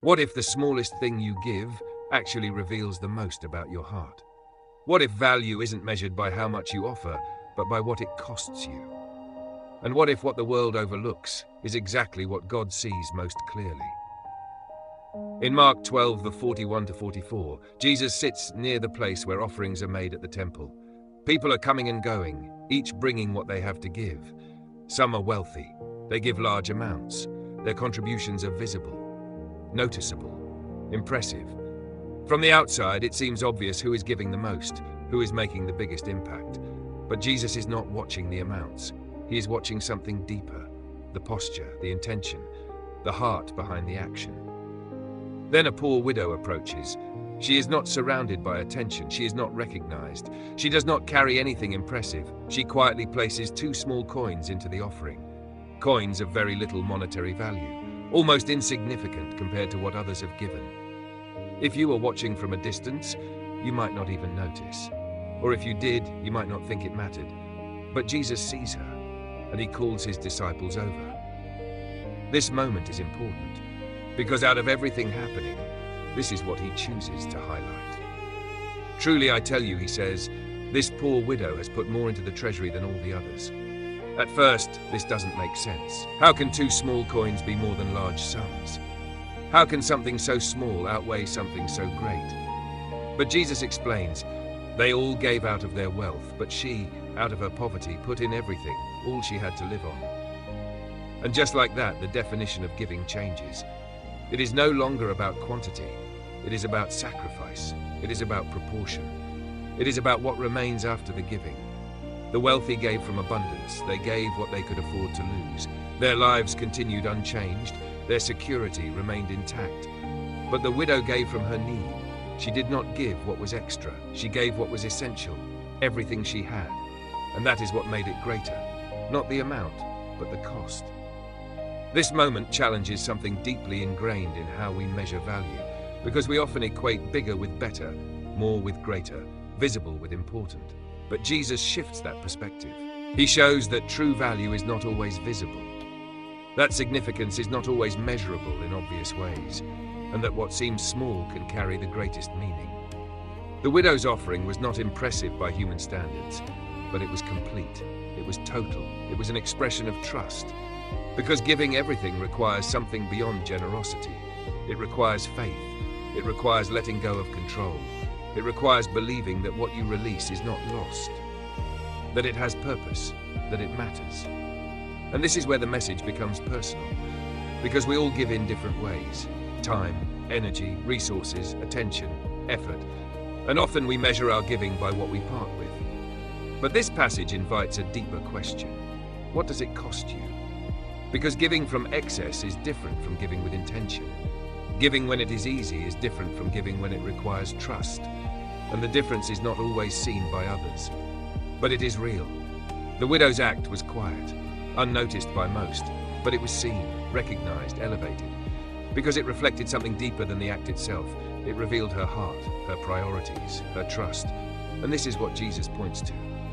What if the smallest thing you give actually reveals the most about your heart? What if value isn't measured by how much you offer, but by what it costs you? And what if what the world overlooks is exactly what God sees most clearly? In Mark 12, the 41-44, Jesus sits near the place where offerings are made at the temple. People are coming and going, each bringing what they have to give. Some are wealthy. They give large amounts. Their contributions are visible, noticeable, impressive. From the outside, it seems obvious who is giving the most, who is making the biggest impact. But Jesus is not watching the amounts. He is watching something deeper, the posture, the intention, the heart behind the action. Then a poor widow approaches. She is not surrounded by attention. She is not recognized. She does not carry anything impressive. She quietly places 2 small coins into the offering. Coins of very little monetary value, almost insignificant compared to what others have given. If you were watching from a distance, you might not even notice. Or if you did, you might not think it mattered. But Jesus sees her, and he calls his disciples over. This moment is important, because out of everything happening, this is what he chooses to highlight. Truly I tell you, he says, this poor widow has put more into the treasury than all the others. At first, this doesn't make sense. How can 2 small coins be more than large sums? How can something so small outweigh something so great? But Jesus explains, they all gave out of their wealth, but she, out of her poverty, put in everything, all she had to live on. And just like that, the definition of giving changes. It is no longer about quantity. It is about sacrifice. It is about proportion. It is about what remains after the giving. The wealthy gave from abundance. They gave what they could afford to lose. Their lives continued unchanged. Their security remained intact. But the widow gave from her need. She did not give what was extra. She gave what was essential, everything she had. And that is what made it greater. Not the amount, but the cost. This moment challenges something deeply ingrained in how we measure value, because we often equate bigger with better, more with greater, visible with important. But Jesus shifts that perspective. He shows that true value is not always visible. That significance is not always measurable in obvious ways, and that what seems small can carry the greatest meaning. The widow's offering was not impressive by human standards, but it was complete. It was total. It was an expression of trust. Because giving everything requires something beyond generosity. It requires faith. It requires letting go of control. It requires believing that what you release is not lost, that it has purpose, that it matters. And this is where the message becomes personal, because we all give in different ways. Time, energy, resources, attention, effort, and often we measure our giving by what we part with. But this passage invites a deeper question. What does it cost you? Because giving from excess is different from giving with intention. Giving when it is easy is different from giving when it requires trust. And the difference is not always seen by others. But it is real. The widow's act was quiet, unnoticed by most, but it was seen, recognized, elevated. Because it reflected something deeper than the act itself. It revealed her heart, her priorities, her trust. And this is what Jesus points to.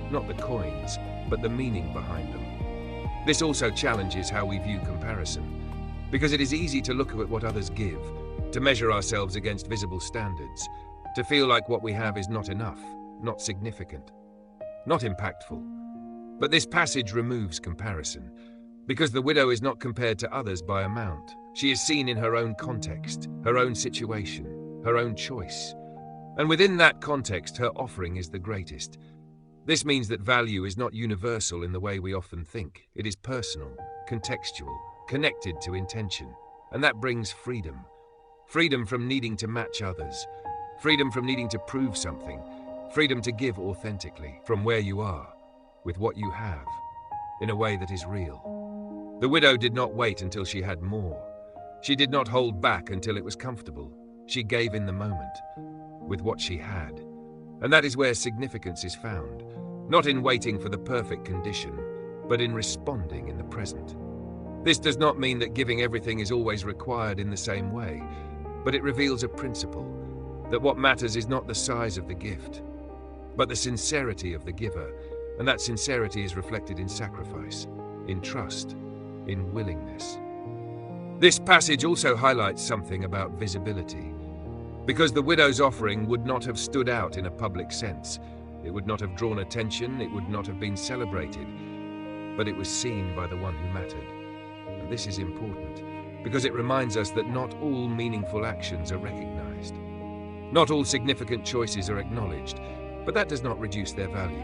Not the coins, but the meaning behind them. This also challenges how we view comparison, because it is easy to look at what others give, to measure ourselves against visible standards, to feel like what we have is not enough, not significant, not impactful. But this passage removes comparison, because the widow is not compared to others by amount. She is seen in her own context, her own situation, her own choice. And within that context, her offering is the greatest. This means that value is not universal in the way we often think. It is personal, contextual, connected to intention. And that brings freedom. Freedom from needing to match others. Freedom from needing to prove something. Freedom to give authentically, from where you are, with what you have, in a way that is real. The widow did not wait until she had more. She did not hold back until it was comfortable. She gave in the moment, with what she had. And that is where significance is found, not in waiting for the perfect condition, but in responding in the present. This does not mean that giving everything is always required in the same way, but it reveals a principle, that what matters is not the size of the gift, but the sincerity of the giver, and that sincerity is reflected in sacrifice, in trust, in willingness. This passage also highlights something about visibility. Because the widow's offering would not have stood out in a public sense. It would not have drawn attention, it would not have been celebrated. But it was seen by the one who mattered. And this is important, because it reminds us that not all meaningful actions are recognized. Not all significant choices are acknowledged, but that does not reduce their value.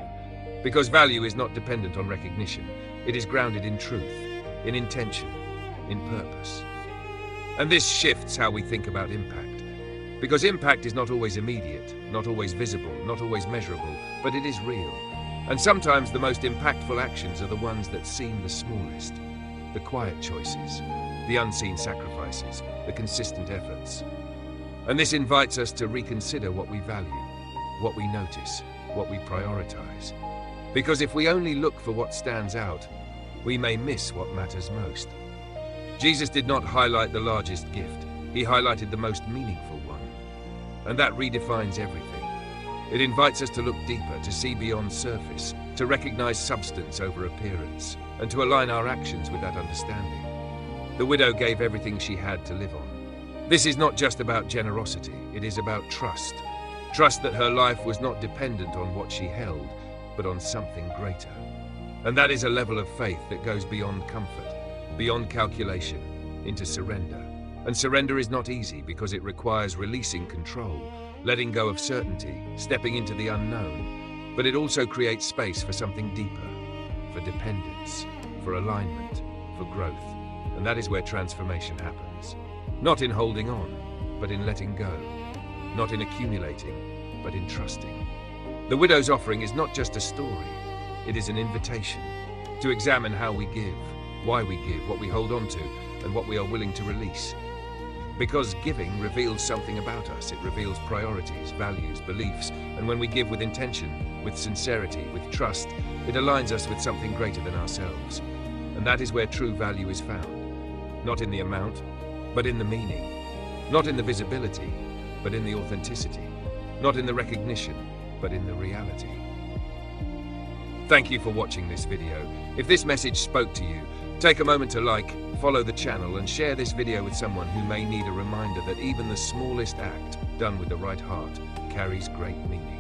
Because value is not dependent on recognition. It is grounded in truth, in intention, in purpose. And this shifts how we think about impact. Because impact is not always immediate, not always visible, not always measurable, but it is real. And sometimes the most impactful actions are the ones that seem the smallest. The quiet choices, the unseen sacrifices, the consistent efforts. And this invites us to reconsider what we value, what we notice, what we prioritize. Because if we only look for what stands out, we may miss what matters most. Jesus did not highlight the largest gift. He highlighted the most meaningful one. And that redefines everything. It invites us to look deeper, to see beyond surface, to recognize substance over appearance, and to align our actions with that understanding. The widow gave everything she had to live on. This is not just about generosity, it is about trust. Trust that her life was not dependent on what she held, but on something greater. And that is a level of faith that goes beyond comfort, beyond calculation, into surrender. And surrender is not easy because it requires releasing control, letting go of certainty, stepping into the unknown. But it also creates space for something deeper, for dependence, for alignment, for growth. And that is where transformation happens. Not in holding on, but in letting go. Not in accumulating, but in trusting. The widow's offering is not just a story, it is an invitation to examine how we give, why we give, what we hold on to, and what we are willing to release. Because giving reveals something about us. It reveals priorities, values, beliefs, and when we give with intention, with sincerity, with trust, it aligns us with something greater than ourselves. And that is where true value is found. Not in the amount, but in the meaning. Not in the visibility, but in the authenticity. Not in the recognition, but in the reality. Thank you for watching this video. If this message spoke to you, take a moment to like, follow the channel, and share this video with someone who may need a reminder that even the smallest act, done with the right heart, carries great meaning.